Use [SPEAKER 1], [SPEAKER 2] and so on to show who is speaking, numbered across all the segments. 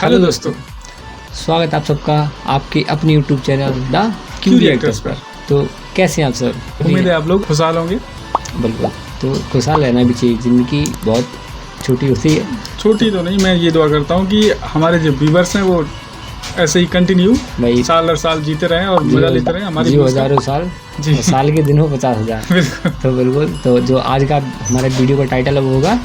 [SPEAKER 1] Hello दोस्तों,
[SPEAKER 2] स्वागत है आप सबका आपके अपने YouTube channel the query actors पर। तो कैसे हैं आप सर?
[SPEAKER 1] उम्मीद है आप लोग खुशहाल होंगे।
[SPEAKER 2] बिल्कुल, तो खुशहाल रहना भी चाहिए। ज़िंदगी बहुत छोटी होती है।
[SPEAKER 1] छोटी तो नहीं, मैं ये दुआ करता हूँ कि हमारे जो व्यूवर्स हैं वो ऐसे ही कंटिन्यू
[SPEAKER 2] भाई
[SPEAKER 1] साल दर साल जीते रहें और मजा लेते रहें हमारी
[SPEAKER 2] जी
[SPEAKER 1] व्यूज़ का।
[SPEAKER 2] हज़ारों साल
[SPEAKER 1] जी।
[SPEAKER 2] और साल के दिन हो 50,000।
[SPEAKER 1] बिल्कुल।
[SPEAKER 2] तो बिल्कुल, तो जो आज का हमारे वीडियो का टाइटल है वो होगा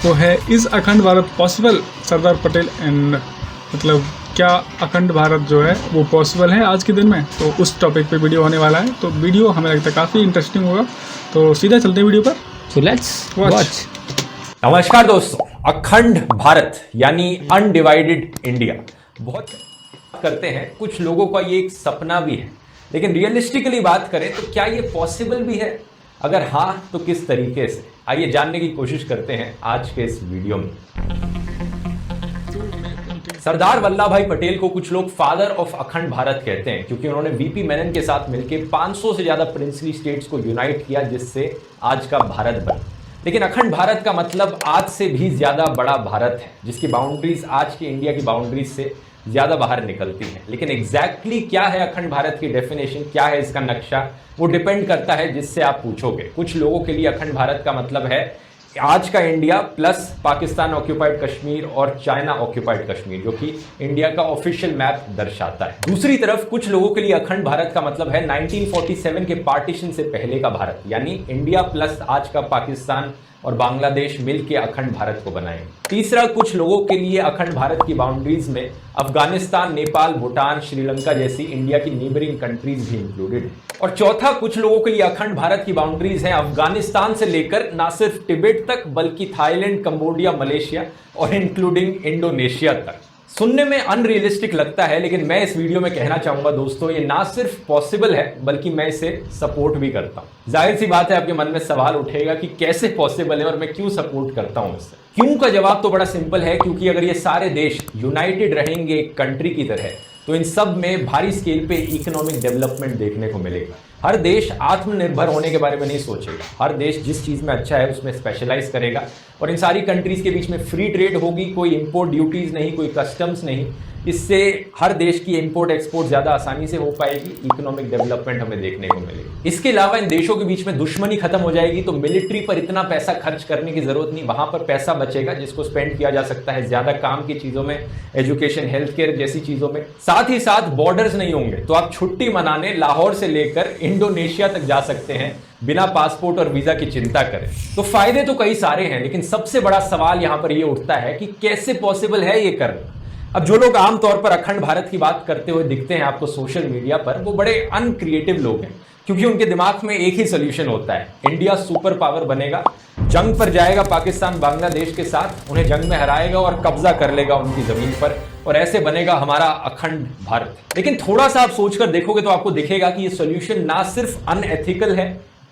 [SPEAKER 1] वो है इज अखंड भारत पॉसिबल सरदार पटेल एंड मतलब क्या अखंड भारत जो है वो पॉसिबल है आज के दिन में। तो उस टॉपिक पे वीडियो होने वाला है। तो वीडियो हमें लगता है काफ़ी इंटरेस्टिंग होगा। तो सीधा चलते हैं वीडियो पर।
[SPEAKER 2] So let's watch.
[SPEAKER 3] नमस्कार दोस्तों, अखंड भारत यानी अनडिवाइडेड इंडिया बहुत करते हैं। कुछ लोगों का ये एक सपना भी है, लेकिन रियलिस्टिकली बात करें तो क्या ये पॉसिबल भी है? अगर हाँ तो किस तरीके से, आइए जानने की कोशिश करते हैं आज के इस वीडियो में। सरदार वल्लभ भाई पटेल को कुछ लोग फादर ऑफ अखंड भारत कहते हैं, क्योंकि उन्होंने वीपी मेनन के साथ मिलकर 500 से ज्यादा प्रिंसली स्टेट्स को यूनाइट किया, जिससे आज का भारत बना। लेकिन अखंड भारत का मतलब आज से भी ज्यादा बड़ा भारत है, जिसकी बाउंड्रीज आज की इंडिया की बाउंड्रीज से ज्यादा बाहर निकलती है। लेकिन एग्जैक्टली क्या है अखंड भारत की डेफिनेशन, क्या है इसका नक्शा, वो डिपेंड करता है जिससे आप पूछोगे। कुछ लोगों के लिए अखंड भारत का मतलब है आज का India plus Pakistan occupied Kashmir और चाइना ऑक्यूपाइड कश्मीर, जो कि इंडिया का ऑफिशियल मैप दर्शाता है। दूसरी तरफ कुछ लोगों के लिए अखंड भारत का मतलब है 1947 के पार्टीशन से पहले का भारत, यानी इंडिया प्लस आज का पाकिस्तान और बांग्लादेश मिलकर अखंड भारत को बनाएंगे। तीसरा, कुछ लोगों के लिए अखंड भारत की बाउंड्रीज में अफगानिस्तान, नेपाल, भूटान, श्रीलंका जैसी इंडिया की नेबरिंग कंट्रीज भी इंक्लूडेड है। और चौथा, कुछ लोगों के लिए अखंड भारत की बाउंड्रीज हैं अफगानिस्तान से लेकर ना सिर्फ तिब्बत तक, बल्कि थाईलैंड, कंबोडिया, मलेशिया और इंक्लूडिंग इंडोनेशिया तक। सुनने में अनरियलिस्टिक लगता है, लेकिन मैं इस वीडियो में कहना चाहूंगा दोस्तों, ये ना सिर्फ पॉसिबल है बल्कि मैं इसे सपोर्ट भी करता हूं। जाहिर सी बात है आपके मन में सवाल उठेगा कि कैसे पॉसिबल है और मैं क्यों सपोर्ट करता हूं इससे। क्यों का जवाब तो बड़ा सिंपल है, क्योंकि अगर ये सारे देश यूनाइटेड रहेंगे एक कंट्री की तरह, तो इन सब में भारी स्केल पे इकोनॉमिक डेवलपमेंट देखने को मिलेगा। हर देश आत्मनिर्भर होने के बारे में नहीं सोचेगा, हर देश जिस चीज में अच्छा है उसमें स्पेशलाइज करेगा, और इन सारी कंट्रीज के बीच में फ्री ट्रेड होगी, कोई इंपोर्ट ड्यूटीज नहीं, कोई कस्टम्स नहीं। इससे हर देश की इंपोर्ट एक्सपोर्ट ज्यादा आसानी से हो पाएगी, इकोनॉमिक डेवलपमेंट हमें देखने को मिलेगी। इसके अलावा इन देशों के बीच में दुश्मनी खत्म हो जाएगी, तो मिलिट्री पर इतना पैसा खर्च करने की जरूरत नहीं, वहां पर पैसा बचेगा जिसको स्पेंड किया जा सकता है ज्यादा काम की चीजों में, एजुकेशन, हेल्थ केयर जैसी चीजों में। साथ ही साथ बॉर्डर्स नहीं होंगे, तो आप छुट्टी मनाने लाहौर से लेकर इंडोनेशिया तक जा सकते हैं बिना पासपोर्ट और वीजा की चिंता करें। तो फायदे तो कई सारे हैं, लेकिन सबसे बड़ा सवाल यहां पर यह उठता है कि कैसे पॉसिबल है ये करना। अब जो लोग आमतौर पर अखंड भारत की बात करते हुए दिखते हैं आपको सोशल मीडिया पर, वो बड़े अनक्रिएटिव लोग हैं, क्योंकि उनके दिमाग में एक ही सोल्यूशन होता है, इंडिया सुपर पावर बनेगा, जंग पर जाएगा पाकिस्तान बांग्लादेश के साथ, उन्हें जंग में हराएगा और कब्जा कर लेगा उनकी जमीन पर, और ऐसे बनेगा हमारा अखंड भारत। लेकिन थोड़ा सा आप सोचकर देखोगे तो आपको दिखेगा कि ये सोल्यूशन ना सिर्फ अनएथिकल है,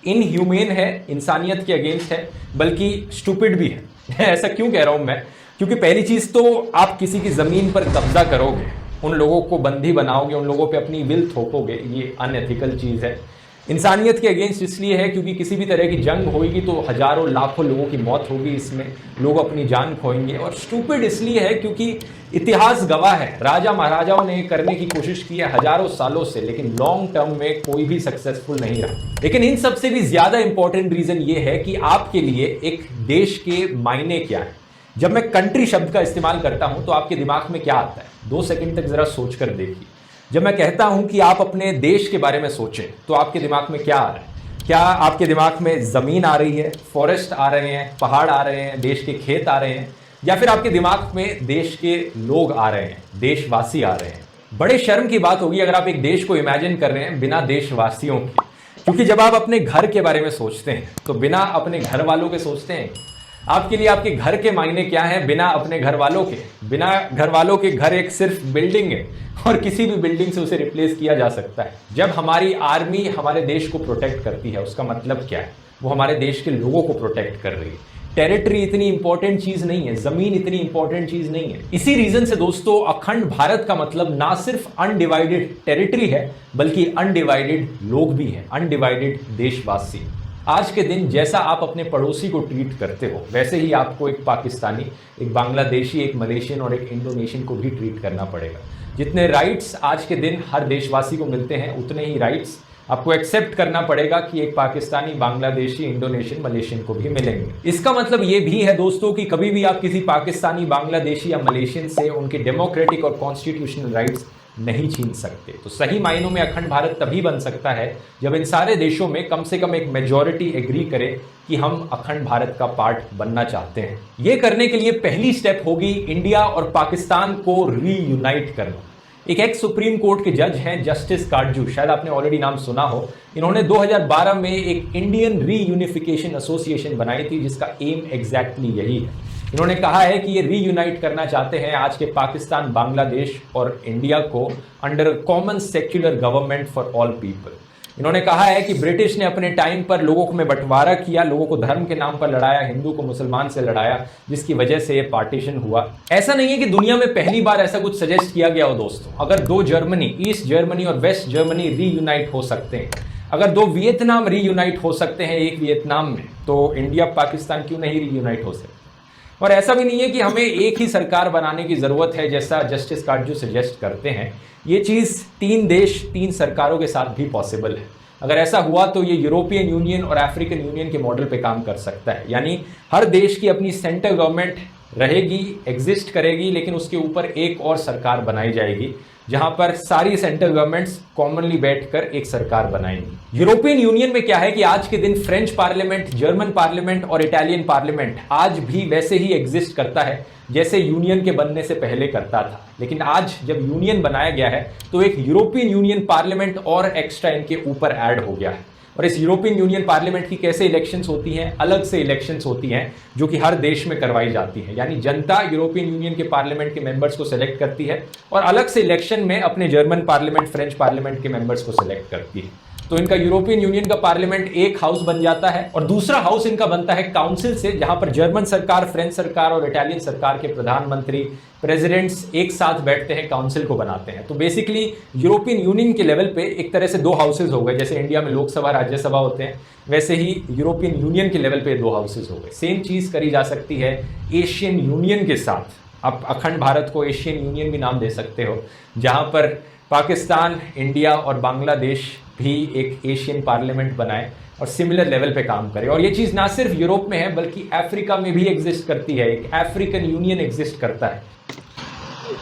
[SPEAKER 3] इनह्यूमेन है, इंसानियत के अगेंस्ट है, बल्कि स्टूपिड भी है। ऐसा क्यों कह रहा हूं मैं? क्योंकि पहली चीज तो आप किसी की जमीन पर कब्जा करोगे, उन लोगों को बंदी बनाओगे, उन लोगों पे अपनी विल थोपोगे, ये अनएथिकल चीज है। इंसानियत के अगेंस्ट इसलिए है क्योंकि किसी भी तरह की जंग होगी तो हजारों लाखों लोगों की मौत होगी, इसमें लोग अपनी जान खोएंगे। और स्टूपिड इसलिए है क्योंकि इतिहास गवाह है, राजा महाराजाओं ने करने की कोशिश की है हजारों सालों से, लेकिन लॉन्ग टर्म में कोई भी सक्सेसफुल नहीं रहा। लेकिन इन सबसे भी ज्यादा इंपॉर्टेंट रीजन ये है कि आपके लिए एक देश के मायने क्या है। जब मैं कंट्री शब्द का इस्तेमाल करता हूं तो आपके दिमाग में क्या आता है? 2 सेकंड तक जरा सोचकर देखिए। जब मैं कहता हूं कि आप अपने देश के बारे में सोचें, तो आपके दिमाग में क्या आ रहा है? क्या आपके दिमाग में जमीन आ रही है, फॉरेस्ट आ रहे हैं, पहाड़ आ रहे हैं, देश के खेत आ रहे हैं, या फिर आपके दिमाग में देश के लोग आ रहे हैं, देशवासी आ रहे हैं? बड़े शर्म की बात होगी अगर आप एक देश को इमेजिन कर रहे हैं बिना देशवासियों के, क्योंकि जब आप अपने घर के बारे में सोचते हैं तो बिना अपने घर वालों के सोचते हैं। आपके लिए आपके घर के मायने क्या हैं बिना अपने घर वालों के? बिना घर वालों के घर एक सिर्फ बिल्डिंग है, और किसी भी बिल्डिंग से उसे रिप्लेस किया जा सकता है। जब हमारी आर्मी हमारे देश को प्रोटेक्ट करती है, उसका मतलब क्या है? वो हमारे देश के लोगों को प्रोटेक्ट कर रही है। टेरिटरी इतनी इंपॉर्टेंट चीज नहीं है, जमीन इतनी इंपॉर्टेंट चीज नहीं है। इसी रीजन से दोस्तों अखंड भारत का मतलब ना सिर्फ अनडिवाइडेड टेरिटरी है, बल्कि अनडिवाइडेड लोग भी हैं, अनडिवाइडेड देशवासी। आज के दिन जैसा आप अपने पड़ोसी को ट्रीट करते हो वैसे ही आपको एक पाकिस्तानी, एक बांग्लादेशी, एक मलेशियन और एक इंडोनेशियन को भी ट्रीट करना पड़ेगा। जितने राइट्स आज के दिन हर देशवासी को मिलते हैं उतने ही राइट्स आपको एक्सेप्ट करना पड़ेगा कि एक पाकिस्तानी, बांग्लादेशी, इंडोनेशियन, मलेशियन को भी मिलेंगे। इसका मतलब ये भी है दोस्तों कि कभी भी आप किसी पाकिस्तानी, बांग्लादेशी या मलेशियन से उनके डेमोक्रेटिक और कॉन्स्टिट्यूशनल राइट्स नहीं छीन सकते। तो सही मायनों में अखंड भारत तभी बन सकता है जब इन सारे देशों में कम से कम एक मेजॉरिटी एग्री करे कि हम अखंड भारत का पार्ट बनना चाहते हैं। ये करने के लिए पहली स्टेप होगी इंडिया और पाकिस्तान को रीयूनाइट करना। एक एक्स सुप्रीम कोर्ट के जज हैं जस्टिस काटजू, शायद आपने ऑलरेडी नाम सुना हो। इन्होंने 2012 में एक इंडियन रीयूनिफिकेशन एसोसिएशन बनाई थी जिसका एम एग्जैक्टली यही है। इन्होंने कहा है कि ये रीयूनाइट करना चाहते हैं आज के पाकिस्तान, बांग्लादेश और इंडिया को under common secular government for all people. इन्होंने कहा है कि ब्रिटिश ने अपने टाइम पर लोगों में बंटवारा किया, लोगों को धर्म के नाम पर लड़ाया, हिंदू को मुसलमान से लड़ाया, जिसकी वजह से ये पार्टीशन हुआ। ऐसा नहीं है कि दुनिया में पहली बार ऐसा कुछ सजेस्ट किया गया हो दोस्तों। अगर दो जर्मनी, ईस्ट जर्मनी और वेस्ट जर्मनी रीयूनाइट हो सकते हैं, अगर दो वियतनाम रीयूनाइट हो सकते हैं एक वियतनाम में, तो इंडिया पाकिस्तान क्यों नहीं रीयूनाइट हो सकते? और ऐसा भी नहीं है कि हमें एक ही सरकार बनाने की ज़रूरत है जैसा जस्टिस काटजू सजेस्ट करते हैं। ये चीज़ 3 देश 3 सरकारों के साथ भी पॉसिबल है। अगर ऐसा हुआ तो ये यूरोपियन यूनियन और अफ्रीकन यूनियन के मॉडल पे काम कर सकता है, यानी हर देश की अपनी सेंट्रल गवर्नमेंट रहेगी, एग्जिस्ट करेगी, लेकिन उसके ऊपर एक और सरकार बनाई जाएगी जहां पर सारी सेंट्रल गवर्नमेंट्स कॉमनली बैठकर एक सरकार बनाएंगी। यूरोपियन यूनियन में क्या है कि आज के दिन फ्रेंच पार्लियामेंट, जर्मन पार्लियामेंट और इटालियन पार्लियामेंट आज भी वैसे ही एग्जिस्ट करता है जैसे यूनियन के बनने से पहले करता था। लेकिन आज जब यूनियन बनाया गया है तो एक यूरोपियन यूनियन पार्लियामेंट और एक्स्ट्रा इनके ऊपर ऐड हो गया है। और इस यूरोपियन यूनियन पार्लियामेंट की कैसे इलेक्शंस होती हैं? अलग से इलेक्शंस होती हैं जो कि हर देश में करवाई जाती हैं, यानी जनता यूरोपियन यूनियन के पार्लियामेंट के मेंबर्स को सिलेक्ट करती है और अलग से इलेक्शन में अपने जर्मन पार्लियामेंट, फ्रेंच पार्लियामेंट के मेंबर्स को सिलेक्ट करती है। तो इनका यूरोपियन यूनियन का पार्लियामेंट एक हाउस बन जाता है और दूसरा हाउस इनका बनता है काउंसिल से, जहां पर जर्मन सरकार, फ्रेंच सरकार और इटालियन सरकार के प्रधानमंत्री, प्रेसिडेंट्स एक साथ बैठते हैं, काउंसिल को बनाते हैं। तो बेसिकली यूरोपियन यूनियन के लेवल पे एक तरह से 2 हाउसेज हो गए। जैसे इंडिया में लोकसभा, राज्यसभा होते हैं, वैसे ही यूरोपियन यूनियन के लेवल पे 2 हाउसेज हो गए। सेम चीज़ करी जा सकती है एशियन यूनियन के साथ। आप अखंड भारत को एशियन यूनियन भी नाम दे सकते हो, जहां पर पाकिस्तान, इंडिया और बांग्लादेश भी एक एशियन पार्लियामेंट बनाए और सिमिलर लेवल पे काम करे। और ये चीज़ ना सिर्फ यूरोप में है बल्कि अफ्रीका में भी एग्जिस्ट करती है, एक अफ्रीकन यूनियन एग्जिस्ट करता है।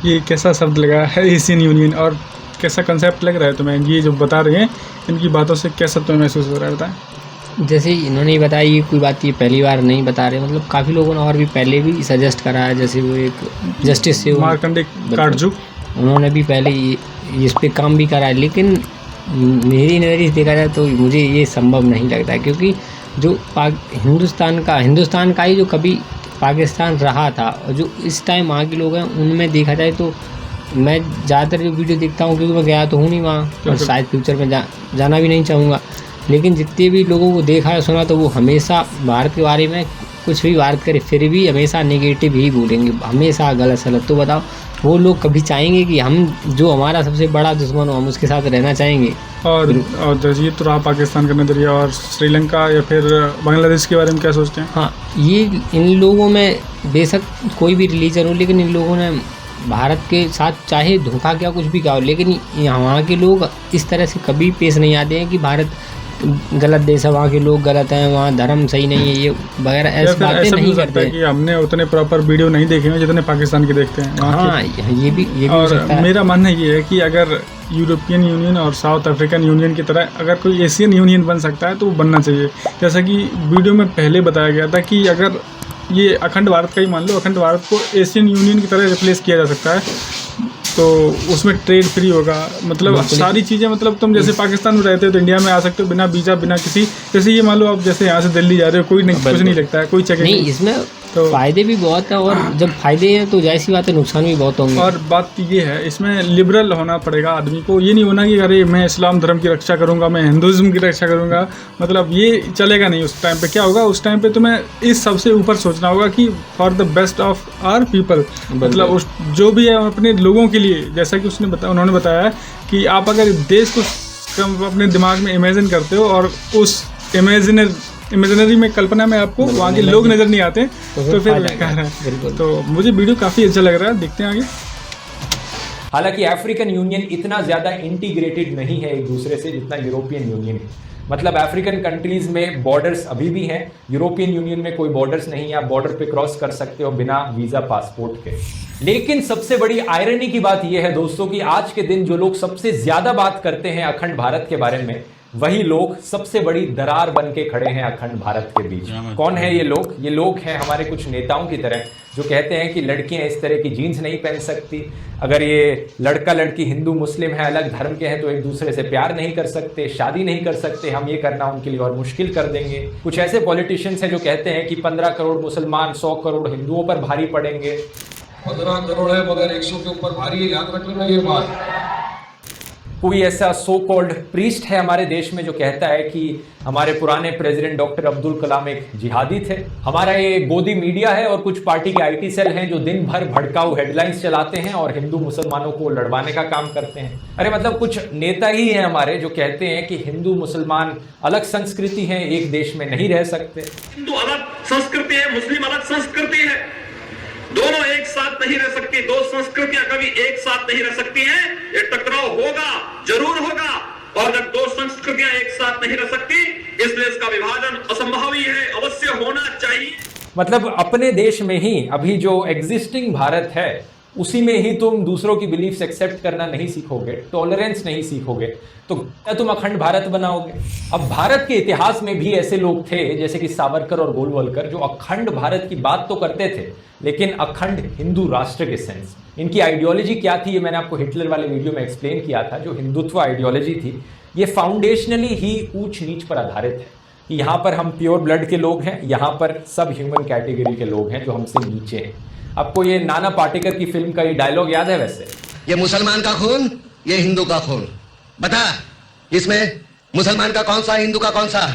[SPEAKER 1] ये कैसा शब्द लगा है एशियन यूनियन, और कैसा कंसेप्ट लग रहा है तुम्हें? ये जो बता रहे हैं इनकी बातों से कैसा तुम्हें महसूस हो रहा है, बताएं।
[SPEAKER 2] जैसे इन्होंने बताया, ये कोई बात ये पहली बार नहीं बता रहे, मतलब काफ़ी लोगों ने और भी पहले भी सजेस्ट करा है। जैसे वो एक जस्टिस से
[SPEAKER 1] मार्कंडे काटजू, उन्होंने
[SPEAKER 2] भी पहले इस पे काम भी करा है, लेकिन मेरी नज़रिए से देखा जाए तो मुझे ये संभव नहीं लगता, क्योंकि जो हिंदुस्तान का ही जो कभी पाकिस्तान रहा था और जो इस टाइम वहाँ के लोग हैं, उनमें देखा जाए तो मैं ज़्यादातर जो वीडियो देखता हूँ, क्योंकि मैं गया तो हूँ नहीं वहाँ और शायद फ्यूचर में जाना भी नहीं चाहूँगा, लेकिन जितने भी लोगों को देखा है, सुना, तो वो हमेशा भारत के बारे में कुछ भी बात करे फिर भी हमेशा नेगेटिव ही बोलेंगे, हमेशा गलत सलत। तो बताओ, वो लोग कभी चाहेंगे कि हम जो हमारा सबसे बड़ा दुश्मन हो हम उसके साथ रहना चाहेंगे? और
[SPEAKER 1] ये तो रहा पाकिस्तान का नज़रिया, और श्रीलंका या फिर बांग्लादेश के बारे में क्या सोचते हैं?
[SPEAKER 2] हाँ, ये इन लोगों में बेशक कोई भी रिलीजन हो, लेकिन इन लोगों ने भारत के साथ चाहे धोखा क्या कुछ भी कहा हो, लेकिन वहाँ के लोग इस तरह से कभी पेश नहीं आते हैं कि भारत गलत देश है, वहाँ के लोग गलत हैं, वहाँ धर्म सही नहीं है, ये वगैरह ऐसी बातें नहीं करते हैं।
[SPEAKER 1] कि हमने उतने प्रॉपर वीडियो नहीं देखे हैं जितने पाकिस्तान के देखते हैं।
[SPEAKER 2] हाँ, ये भी हो सकता है।
[SPEAKER 1] मेरा मानना ये है कि अगर यूरोपियन यूनियन और साउथ अफ्रीकन यूनियन की तरह अगर कोई एशियन यूनियन बन सकता है तो वो बनना चाहिए। जैसा कि वीडियो में पहले बताया गया था कि अगर ये अखंड भारत का ही मान लो, अखंड भारत को एशियन यूनियन की तरह रिप्लेस किया जा सकता है, तो उसमें ट्रेड फ्री होगा, मतलब सारी चीज़ें, मतलब तुम जैसे पाकिस्तान में रहते हो तो इंडिया में आ सकते हो बिना वीज़ा, बिना किसी, जैसे ये मान लो आप जैसे यहाँ से दिल्ली जा रहे हो, कोई नहीं, कुछ नहीं लगता है, कोई चेक
[SPEAKER 2] नहीं। इसमें तो फ़ायदे भी बहुत है, और जब फ़ायदे हैं तो जाहिर सी बात है नुकसान भी बहुत होंगे।
[SPEAKER 1] और बात ये है, इसमें लिबरल होना पड़ेगा आदमी को। ये नहीं होना कि अरे मैं इस्लाम धर्म की रक्षा करूँगा, मैं हिंदुज़्म की रक्षा करूँगा, मतलब ये चलेगा नहीं। उस टाइम पे क्या होगा, उस टाइम पे तुम्हें इस सबसे ऊपर सोचना होगा कि for the best of our people, मतलब उस जो भी है अपने लोगों के लिए। जैसा कि उन्होंने बताया कि आप अगर देश को अपने दिमाग में इमेजिन करते हो और उस इमेजिनर इमेजिनरी में, कल्पना में आपको वहाँ के लोग नज़र नहीं आते, तो फिर बेकार है।
[SPEAKER 2] बिल्कुल।
[SPEAKER 1] तो मुझे वीडियो काफ़ी अच्छा लग रहा है, देखते हैं आगे।
[SPEAKER 3] हालांकि अफ्रीकन यूनियन इतना ज़्यादा इंटीग्रेटेड नहीं है एक दूसरे से जितना यूरोपियन यूनियन है। मतलब अफ्रीकन कंट्रीज़ में बॉर्डर्स अभी भी हैं, यूरोपियन यूनियन में कोई बॉर्डर्स नहीं है, आप बॉर्डर पे क्रॉस कर सकते हो बिना वीज़ा पासपोर्ट के। लेकिन सबसे बड़ी आयरनी की बात यह है दोस्तों कि आज के दिन जो लोग सबसे ज़्यादा बात करते हैं अखंड भारत के बारे में, वही लोग सबसे बड़ी दरार बन के खड़े हैं अखंड भारत के बीच। कौन है ये लोग? ये लोग हैं हमारे कुछ नेताओं की तरह जो कहते हैं कि लड़कियां इस तरह की जीन्स नहीं पहन सकती, अगर ये लड़का लड़की हिंदू मुस्लिम है, अलग धर्म के हैं, तो एक दूसरे से प्यार नहीं कर सकते, शादी नहीं कर सकते, हम ये करना उनके लिए और मुश्किल कर देंगे। कुछ ऐसे पॉलिटिशियंस हैं जो कहते हैं कि 15 करोड़ मुसलमान 100 करोड़ हिंदुओं पर भारी पड़ेंगे।
[SPEAKER 4] 15 करोड़ है मगर 100 के ऊपर भारी है, याद रख लेना ये बात।
[SPEAKER 3] कोई ऐसा सो कॉल्ड प्रीस्ट है हमारे देश में जो कहता है कि हमारे पुराने प्रेसिडेंट डॉक्टर अब्दुल कलाम एक जिहादी थे। हमारा ये गोदी मीडिया है और कुछ पार्टी के आईटी सेल हैं जो दिन भर भड़काऊ हेडलाइंस चलाते हैं और हिंदू मुसलमानों को लड़वाने का काम करते हैं। अरे मतलब कुछ नेता ही हैं हमारे जो कहते हैं कि हिंदू मुसलमान अलग संस्कृति है, एक देश में नहीं रह सकते।
[SPEAKER 5] हिंदू अलग संस्कृति है, मुस्लिम अलग संस्कृति है, दोनों एक साथ नहीं रह सकती, दो संस्कृतियां कभी एक साथ नहीं रह सकती हैं। ये टकराव होगा, जरूर होगा, और जब दो संस्कृतियां एक साथ नहीं रह सकती, इसलिए इसका विभाजन असंभव ही है, अवश्य होना चाहिए।
[SPEAKER 3] मतलब अपने देश में ही अभी जो एग्जिस्टिंग भारत है उसी में ही तुम दूसरों की बिलीफ्स एक्सेप्ट करना नहीं सीखोगे, टॉलरेंस नहीं सीखोगे, तो क्या तुम अखंड भारत बनाओगे? अब भारत के इतिहास में भी ऐसे लोग थे जैसे कि सावरकर और गोलवलकर जो अखंड भारत की बात तो करते थे लेकिन अखंड हिंदू राष्ट्र के सेंस। इनकी आइडियोलॉजी क्या थी ये मैंने आपको हिटलर वाले वीडियो में एक्सप्लेन किया था। जो हिंदुत्व आइडियोलॉजी थी ये फाउंडेशनली ही ऊंच नीच पर आधारित है कि यहाँ पर हम प्योर ब्लड के लोग हैं, यहाँ पर सब ह्यूमन कैटेगरी के लोग हैं जो हमसे नीचे हैं। आपको ये नाना पाटेकर की फिल्म का ये डायलॉग याद है? वैसे
[SPEAKER 6] ये मुसलमान का खून, ये हिंदू का खून, बता इसमें मुसलमान का कौन सा, हिंदू का कौन सा?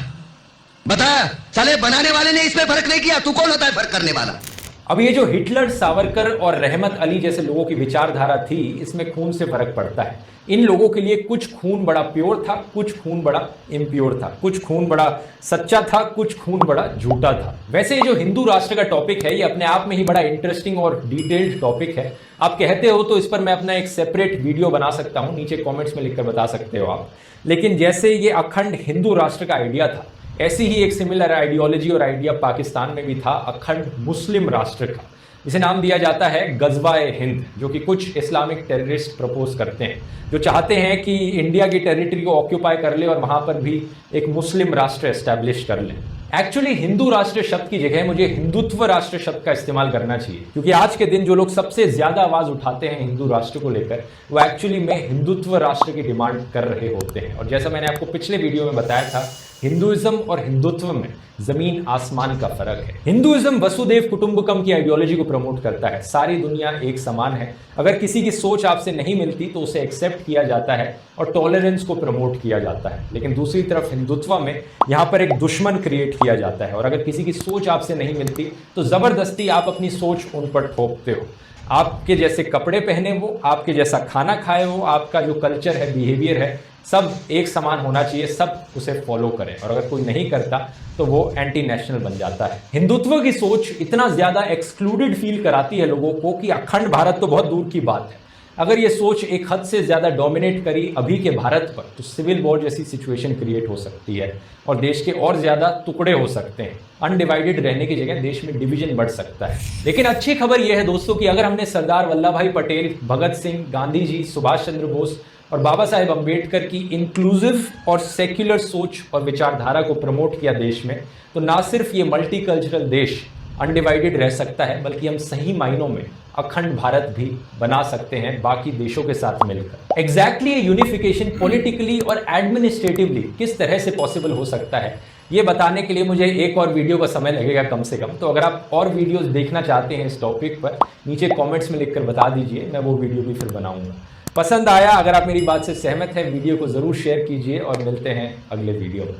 [SPEAKER 6] बता। साले बनाने वाले ने इसमें फर्क नहीं किया, तू कौन होता है फर्क करने वाला?
[SPEAKER 3] अब ये जो हिटलर, सावरकर और रहमत अली जैसे लोगों की विचारधारा थी, इसमें खून से फर्क पड़ता है। इन लोगों के लिए कुछ खून बड़ा प्योर था, कुछ खून बड़ा इम्प्योर था, कुछ खून बड़ा सच्चा था, कुछ खून बड़ा झूठा था। वैसे ये जो हिंदू राष्ट्र का टॉपिक है ये अपने आप में ही बड़ा इंटरेस्टिंग और डिटेल्ड टॉपिक है। आप कहते हो तो इस पर मैं अपना एक सेपरेट वीडियो बना सकता हूँ, नीचे कॉमेंट्स में लिखकर बता सकते हो आप। लेकिन जैसे ये अखंड हिंदू राष्ट्र का आइडिया था, ऐसी ही एक सिमिलर आइडियोलॉजी और आइडिया पाकिस्तान में भी था अखंड मुस्लिम राष्ट्र का, जिसे नाम दिया जाता है गजवा-ए हिंद, जो कि कुछ इस्लामिक टेररिस्ट प्रपोज करते हैं जो चाहते हैं कि इंडिया की टेरिटरी को ऑक्यूपाई कर ले और वहां पर भी एक मुस्लिम राष्ट्र एस्टैब्लिश कर ले। एक्चुअली हिंदू राष्ट्र शब्द की जगह मुझे हिंदुत्व राष्ट्र शब्द का इस्तेमाल करना चाहिए, क्योंकि आज के दिन जो लोग सबसे ज्यादा आवाज उठाते हैं हिंदू राष्ट्र को लेकर वो एक्चुअली में हिंदुत्व राष्ट्र की डिमांड कर रहे होते हैं। और जैसा मैंने आपको पिछले वीडियो में बताया था, हिंदुइज्म और हिंदुत्व में जमीन आसमान का फर्क है। हिंदुइज्म वसुदेव कुटुंबकम की आइडियोलॉजी को प्रमोट करता है, सारी दुनिया एक समान है, अगर किसी की सोच आपसे नहीं मिलती तो उसे एक्सेप्ट किया जाता है और टॉलरेंस को प्रमोट किया जाता है। लेकिन दूसरी तरफ हिंदुत्व में यहाँ पर एक दुश्मन क्रिएट किया जाता है और अगर किसी की सोच आपसे नहीं मिलती तो जबरदस्ती आप अपनी सोच उन पर थोपते हो। आपके जैसे कपड़े पहने वो, आपके जैसा खाना खाए वो, आपका जो कल्चर है, बिहेवियर है, सब एक समान होना चाहिए, सब उसे फॉलो करें। और अगर कोई नहीं करता तो वो एंटी नेशनल बन जाता है। हिंदुत्व की सोच इतना ज्यादा एक्सक्लूडेड फील कराती है लोगों को कि अखंड भारत तो बहुत दूर की बात है। अगर ये सोच एक हद से ज्यादा डोमिनेट करी अभी के भारत पर तो सिविल वॉर जैसी सिचुएशन क्रिएट हो सकती है और देश के और ज्यादा टुकड़े हो सकते हैं। अनडिवाइडेड रहने की जगह देश में डिवीजन बढ़ सकता है। लेकिन अच्छी खबर यह है दोस्तों कि अगर हमने सरदार वल्लभ भाई पटेल, भगत सिंह, गांधी जी, सुभाष चंद्र बोस और बाबा साहेब अम्बेडकर की इंक्लूसिव और सेक्युलर सोच और विचारधारा को प्रमोट किया देश में, तो ना सिर्फ ये मल्टीकल्चरल देश अनडिवाइडेड रह सकता है बल्कि हम सही मायनों में अखंड भारत भी बना सकते हैं बाकी देशों के साथ मिलकर। एग्जैक्टली ये यूनिफिकेशन पॉलिटिकली और एडमिनिस्ट्रेटिवली किस तरह से पॉसिबल हो सकता है ये बताने के लिए मुझे एक और वीडियो का समय लगेगा कम से कम। तो अगर आप और वीडियोस देखना चाहते हैं इस टॉपिक पर, नीचे कमेंट्स में लिखकर बता दीजिए, मैं वो वीडियो भी फिर बनाऊंगा। पसंद आया, अगर आप मेरी बात से सहमत हैं, वीडियो को ज़रूर शेयर कीजिए और मिलते हैं अगले वीडियो में।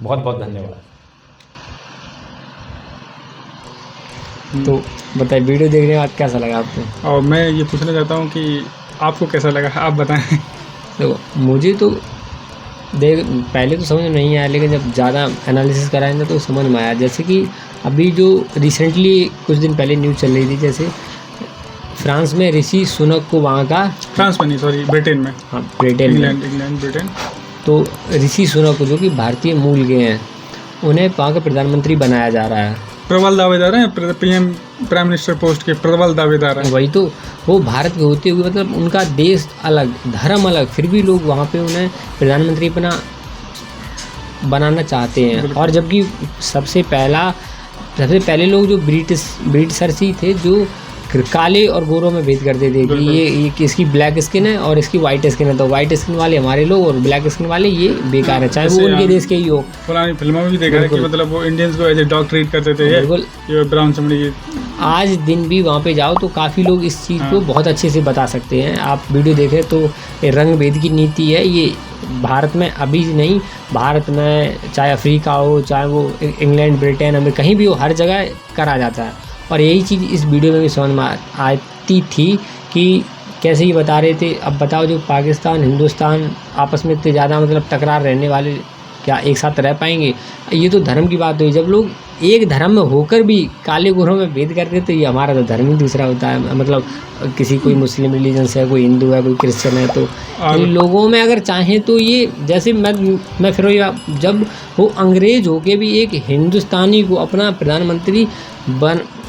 [SPEAKER 3] बहुत बहुत धन्यवाद।
[SPEAKER 2] तो बताइए वीडियो देखने के बाद कैसा लगा आपको?
[SPEAKER 1] और मैं ये पूछना चाहता हूँ कि आपको कैसा लगा, आप बताएं।
[SPEAKER 2] देखो मुझे तो देख पहले तो समझ में नहीं आया, लेकिन जब ज़्यादा एनालिसिस कराएं ना तो समझ में आया। जैसे कि अभी जो रिसेंटली कुछ दिन पहले न्यूज़ चल रही थी, जैसे फ्रांस में ऋषि सुनक को वहाँ का,
[SPEAKER 1] फ्रांस में नहीं, सॉरी ब्रिटेन में,
[SPEAKER 2] हाँ ब्रिटेन में,
[SPEAKER 1] इंग्लैंड ब्रिटेन,
[SPEAKER 2] तो ऋषि सुनक को जो कि भारतीय मूल के हैं, उन्हें वहाँ का प्रधानमंत्री बनाया जा रहा है।
[SPEAKER 1] प्रबल दावेदार हैं, प्राइम मिनिस्टर पोस्ट के प्रबल दावेदार हैं।
[SPEAKER 2] वही तो, वो भारत के होते हुए मतलब उनका देश अलग, धर्म अलग, फिर भी लोग वहाँ पे उन्हें प्रधानमंत्री बनाना चाहते हैं। और जबकि सबसे पहले लोग जो ब्रिटिशर्स ही थे जो काले और गोरों में भेद करते थे कि ये इसकी ब्लैक स्किन है और इसकी वाइट स्किन है, तो वाइट स्किन वाले हमारे लोग और ब्लैक स्किन वाले ये बेकार है, चाहे वो उनके देश के ही हो।
[SPEAKER 1] पुरानी फिल्मों में भी देखा है कि मतलब वो इंडियंस को एज ए डॉग ट्रीट करते थे,
[SPEAKER 2] बिल्कुल
[SPEAKER 1] ये ब्राउन चमड़ी की।
[SPEAKER 2] आज दिन भी वहाँ पे जाओ तो काफ़ी लोग इस चीज़ को बहुत अच्छे से बता सकते हैं। आप वीडियो देखें तो ये रंग भेद की नीति है, ये भारत में अभी नहीं, भारत में चाहे अफ्रीका हो, चाहे वो इंग्लैंड ब्रिटेन में कहीं भी हो, हर जगह करा जाता है। और यही चीज़ इस वीडियो में भी समझ में आती थी कि कैसे ये बता रहे थे। अब बताओ जो पाकिस्तान हिंदुस्तान आपस में इतने ज़्यादा मतलब टकरार रहने वाले क्या एक साथ रह पाएंगे? ये तो धर्म की बात हुई। जब लोग एक धर्म में होकर भी काले गोरों में भेद करते तो ये हमारा तो धर्म ही दूसरा होता है। मतलब किसी कोई मुस्लिम रिलीजन से है, कोई हिंदू है, कोई क्रिश्चियन है, तो इन लोगों में अगर चाहें तो ये जैसे मैं फिर जब वो अंग्रेज होके भी एक हिंदुस्तानी को अपना प्रधानमंत्री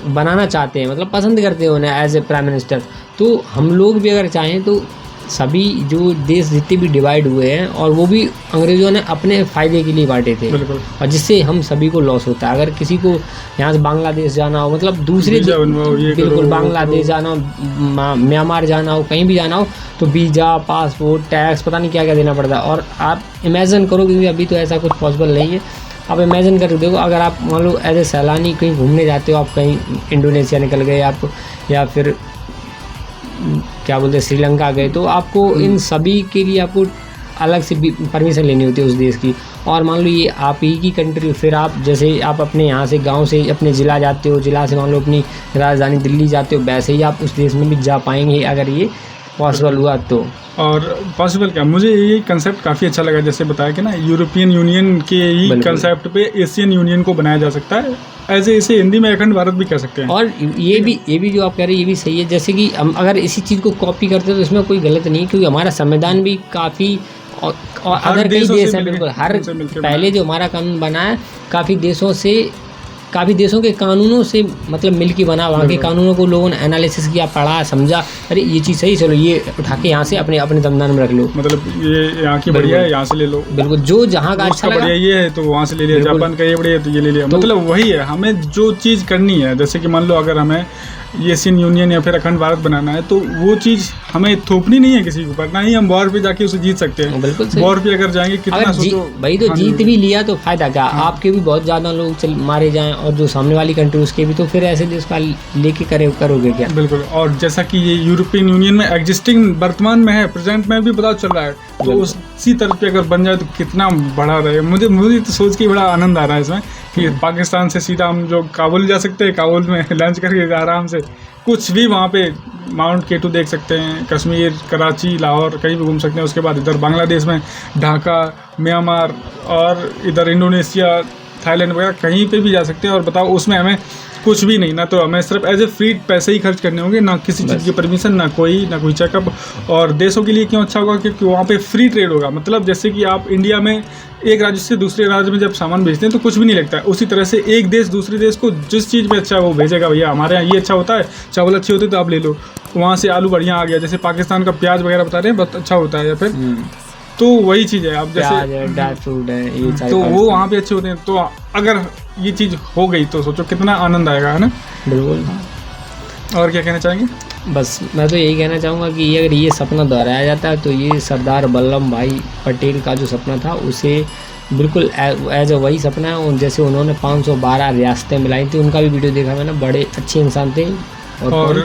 [SPEAKER 2] बनाना चाहते हैं, मतलब पसंद करते हैं उन्हें एज ए प्राइम मिनिस्टर, तो हम लोग भी अगर चाहें तो सभी जो देश जितने भी डिवाइड हुए हैं और वो भी अंग्रेज़ों ने अपने फ़ायदे के लिए बांटे थे, और जिससे हम सभी को लॉस होता है। अगर किसी को यहाँ से बांग्लादेश जाना हो, मतलब दूसरे बिल्कुल बांग्लादेश जाना हो, म्यांमार जाना हो, कहीं भी जाना हो तो वीज़ा, पासपोर्ट, टैक्स, पता नहीं क्या क्या देना पड़ता है। और आप इमेजिन करो, क्योंकि अभी तो ऐसा कुछ पॉसिबल नहीं है, आप इमेजिन करके देखो, अगर आप मान लो एज ए सैलानी कहीं घूमने जाते हो, आप कहीं इंडोनेशिया निकल गए आप, या फिर क्या बोलते हैं श्रीलंका गए, तो आपको इन सभी के लिए आपको अलग से परमिशन लेनी होती है उस देश की। और मान लो ये आप ही की कंट्री, फिर आप जैसे आप अपने यहाँ से गांव से अपने ज़िला जाते हो, ज़िला से मान लो अपनी राजधानी दिल्ली जाते हो, वैसे ही आप उस देश में भी जा पाएंगे अगर ये पॉसिबल हुआ तो।
[SPEAKER 1] और पॉसिबल क्या, मुझे ये कंसेप्ट काफ़ी अच्छा लगा, जैसे बताया कि ना यूरोपियन यूनियन के ही कंसेप्ट पे एशियन यूनियन को बनाया जा सकता है, ऐसे इसे हिंदी में अखंड भारत भी कह सकते हैं।
[SPEAKER 2] और ये भी जो आप कह रहे हैं ये भी सही है। जैसे कि हम अगर इसी चीज़ को कॉपी करते हैं तो इसमें कोई गलत नहीं, क्योंकि हमारा संविधान भी काफ़ी और अदर कई देश हैं, बिल्कुल हर पहले जो हमारा कानून बना है काफ़ी देशों के कानूनों से मतलब मिलके बना। वहाँ के कानूनों को लोगों ने एनालिसिस किया, पढ़ा, समझा, अरे ये चीज़ सही, चलो ये उठा के यहाँ से अपने संविधान में रख लो, मतलब
[SPEAKER 1] ये यहाँ की बढ़िया है, यहाँ से ले लो,
[SPEAKER 2] बिल्कुल जो जहाँ का अच्छा लगा
[SPEAKER 1] बढ़िया ये है तो वहाँ से ले लिया, जापान का ये बढ़िया है तो ये ले लिया। मतलब वही है, हमें जो चीज़ करनी है, जैसे कि मान लो अगर हमें एशियन यूनियन या फिर अखंड भारत बनाना है तो वो चीज़ हमें थोपनी नहीं है किसी के ऊपर, ना ही हम वॉर पे जाके उसे जीत सकते हैं।
[SPEAKER 2] बिल्कुल
[SPEAKER 1] वॉर पे अगर जाएंगे कितना सोचो
[SPEAKER 2] भाई, तो जीत भी लिया तो फायदा क्या, आपके भी बहुत ज़्यादा लोग मारे जाएं और जो सामने वाली कंट्री उसके भी, तो फिर ऐसे देश का लेके करोगे क्या?
[SPEAKER 1] बिल्कुल। और जैसा कि ये यूरोपियन यूनियन में एग्जिस्टिंग वर्तमान में है, प्रेजेंट में भी पता चल रहा है, तो उसी तरफ पे अगर बन जाए तो कितना बड़ा रहे। मुझे तो सोच के बड़ा आनंद आ रहा है इसमें कि पाकिस्तान से सीधा हम जो काबुल जा सकते हैं, काबुल में लंच करके आराम से कुछ भी वहाँ पे माउंट केटू देख सकते हैं, कश्मीर, कराची, लाहौर कहीं भी घूम सकते हैं। उसके बाद इधर बांग्लादेश में ढाका, म्यांमार और इधर इंडोनेशिया, थाईलैंड वगैरह कहीं पे भी जा सकते हैं। और बताओ उसमें हमें कुछ भी नहीं, ना तो हमें सिर्फ एज ए फ्री पैसे ही खर्च करने होंगे, ना किसी चीज़ की परमिशन, ना कोई चेकअप। और देशों के लिए क्यों अच्छा होगा, क्योंकि वहाँ पे फ्री ट्रेड होगा। मतलब जैसे कि आप इंडिया में एक राज्य से दूसरे राज्य में जब सामान भेजते हैं तो कुछ भी नहीं लगता है, उसी तरह से एक देश दूसरे देश को जिस चीज़ में अच्छा है वो भेजेगा। भैया हमारे यहाँ ये अच्छा होता है, चावल अच्छे होते तो आप ले लो, वहाँ से आलू बढ़िया आ गया, जैसे पाकिस्तान का प्याज वगैरह बता रहे हैं बहुत अच्छा होता है, या फिर तो वही चीज़ है। अब जैसे
[SPEAKER 2] ड्राई फ्रूट है, ये
[SPEAKER 1] तो वो वहाँ पे अच्छे होते हैं। तो अगर ये चीज़ हो गई तो सोचो कितना आनंद आएगा, है ना?
[SPEAKER 2] बिल्कुल।
[SPEAKER 1] और क्या कहना चाहेंगे?
[SPEAKER 2] बस मैं तो यही कहना चाहूँगा कि अगर ये सपना दोहराया जाता है तो ये सरदार वल्लभ भाई पटेल का जो सपना था उसे बिल्कुल एज ए वही सपना है। और जैसे उन्होंने 512 रियासतें मिलाई थी, उनका भी वीडियो देखा मैंने, बड़े अच्छे इंसान थे। और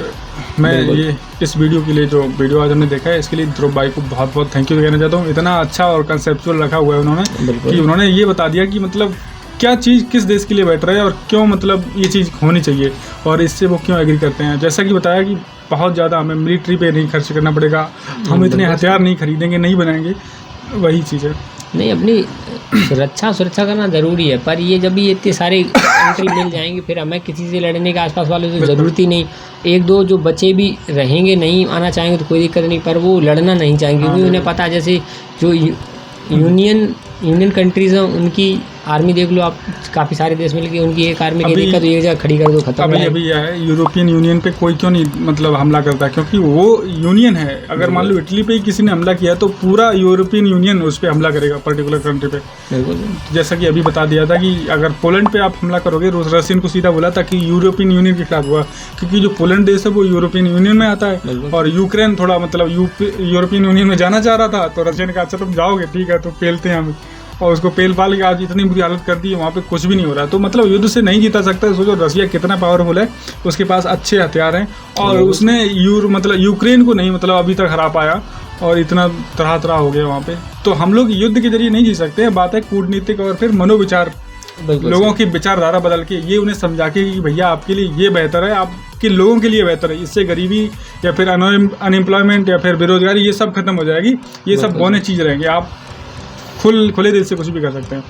[SPEAKER 1] मैं ये इस वीडियो के लिए जो वीडियो आज हमने देखा है इसके लिए ध्रुव भाई को बहुत बहुत थैंक यू कहना चाहता हूँ। इतना अच्छा और कंसेप्चुअल रखा हुआ है उन्होंने कि उन्होंने ये बता दिया कि मतलब क्या चीज़ किस देश के लिए बेटर है और क्यों मतलब ये चीज़ होनी चाहिए और इससे वो क्यों एग्री करते हैं। जैसा कि बताया कि बहुत ज़्यादा हमें मिलिट्री पे नहीं खर्च करना पड़ेगा, हम इतने हथियार नहीं खरीदेंगे, नहीं बनाएंगे, वही चीज़ है।
[SPEAKER 2] नहीं, अपनी सुरक्षा करना ज़रूरी है, पर ये जब ये इतने सारे कंट्री मिल जाएंगे फिर हमें किसी से लड़ने का आसपास वालों से ज़रूरत ही नहीं। एक दो जो बच्चे भी रहेंगे नहीं आना चाहेंगे तो कोई दिक्कत नहीं, पर वो लड़ना नहीं चाहेंगे क्योंकि उन्हें पता है जैसे जो यूनियन कंट्रीज़ हैं उनकी आर्मी देख लो आप, काफ़ी सारे देश मिल गए, उनकी एक आर्मी की दिक्कत एक जगह खड़ी कर दो, खत्म।
[SPEAKER 1] अभी यह है यूरोपियन यूनियन पे कोई क्यों नहीं मतलब हमला करता, क्योंकि वो यूनियन है। अगर मान लो इटली पे ही किसी ने हमला किया तो पूरा यूरोपियन यूनियन उस पर हमला करेगा पर्टिकुलर कंट्री पे। जैसा कि अभी बता दिया था कि अगर पोलैंड पे आप हमला करोगे, रशियन को सीधा बोला था कि यूरोपियन यूनियन के खिलाफ हुआ, क्योंकि जो पोलैंड देश है वो यूरोपियन यूनियन में आता है और यूक्रेन थोड़ा मतलब यूरोपियन यूनियन में जाना चाह रहा था, तो रशिया ने कहा अच्छा तुम जाओगे, ठीक है तो पेलते हैं हम, और उसको पेल पाल के आज इतनी बुरी हालत कर दी है, वहाँ पे कुछ भी नहीं हो रहा। तो मतलब युद्ध से नहीं जीता सकता। सोचो रशिया कितना पावरफुल है, उसके पास अच्छे हथियार हैं और उसने यूक्रेन को नहीं मतलब अभी तक हरा पाया और इतना तरह हो गया वहाँ पे। तो हम लोग युद्ध के जरिए नहीं जी सकते हैं। बात है कूटनीतिक और फिर मनोविचार, लोगों की विचारधारा बदल के ये उन्हें समझा के कि भैया आपके लिए ये बेहतर है, आपके लोगों के लिए बेहतर है, इससे गरीबी या फिर अनएम्प्लॉयमेंट या फिर बेरोजगारी ये सब खत्म हो जाएगी। ये सब बोने चीज़ रहेंगे, आप खुले दिल से कुछ भी कर सकते हैं,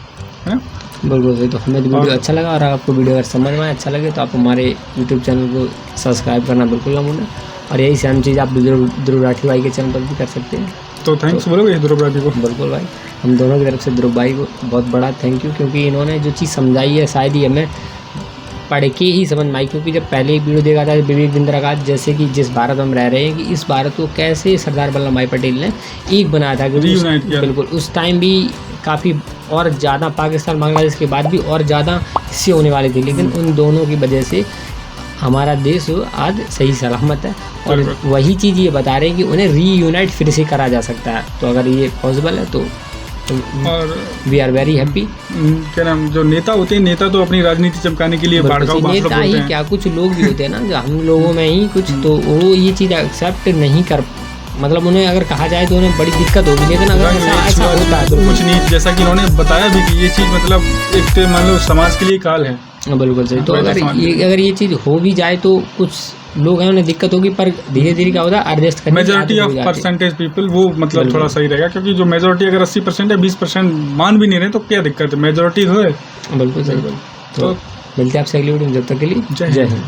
[SPEAKER 1] है ना? बिल्कुल
[SPEAKER 2] सही। तो हमें तो वीडियो अच्छा लगा और आपको वीडियो अगर समझ में अच्छा लगे तो आप हमारे यूट्यूब चैनल को सब्सक्राइब करना बिल्कुल ना भूलें, और यही सेम चीज़ आप ध्रुव राठी भाई के चैनल पर भी कर सकते हैं।
[SPEAKER 1] तो थैंक्स बोलोगे ध्रुव राठी को?
[SPEAKER 2] बिल्कुल भाई, हम दोनों की तरफ से ध्रुव भाई को बहुत बड़ा थैंक यू, क्योंकि इन्होंने जो चीज़ समझाई है शायद ही हमें पढ़ के ही समझ में आई, क्योंकि जब पहले एक वीडियो देखा था विवेक बिंद्रा का, जैसे कि जिस भारत में हम रह रहे हैं कि इस भारत को कैसे सरदार वल्लभ भाई पटेल ने एक बनाया था, क्योंकि बिल्कुल उस टाइम भी काफ़ी और ज़्यादा पाकिस्तान बांग्लादेश के बाद भी और ज़्यादा हिस्से होने वाले थे, लेकिन उन दोनों की वजह से हमारा देश आज सही सलामत है। और वही चीज़ ये बता रहे हैं कि उन्हें रीयूनाइट फिर से करा जा सकता है। तो अगर ये पॉसिबल है तो और वी आर वेरी हैप्पी।
[SPEAKER 1] क्या नाम जो नेता होते हैं, नेता तो अपनी राजनीति चमकाने के लिए भड़काऊ भाषण बोलते हैं।
[SPEAKER 2] क्या कुछ लोग भी होते हैं ना जो हम लोगों में ही कुछ, तो वो ये चीज़ एक्सेप्ट नहीं कर, मतलब उन्हें अगर कहा जाए तो उन्हें बड़ी दिक्कत होगी, लेकिन अगर ऐसा होता है तो
[SPEAKER 1] कुछ नहीं, जैसा कि उन्होंने बताया भी कि ये चीज़ मतलब एक मान लो समाज के लिए काल है।
[SPEAKER 2] बिल्कुल सही। तो अगर ये चीज़ हो भी जाए तो कुछ लोग हैं उन्हें दिक्कत होगी, पर धीरे धीरे क्या होता है एडजस्ट करने।
[SPEAKER 1] मेजोरिटी ऑफ परसेंटेज पीपल वो मतलब थोड़ा सही रहेगा, क्योंकि जो मेजोरिटी अगर 80% है 20% मान भी नहीं रहे तो क्या दिक्कत है, मेजोरिटी तो है।
[SPEAKER 2] बिल्कुल सही। तो मिलते हैं आपसे अगली वीडियो में, जब तक के लिए जय हिंद।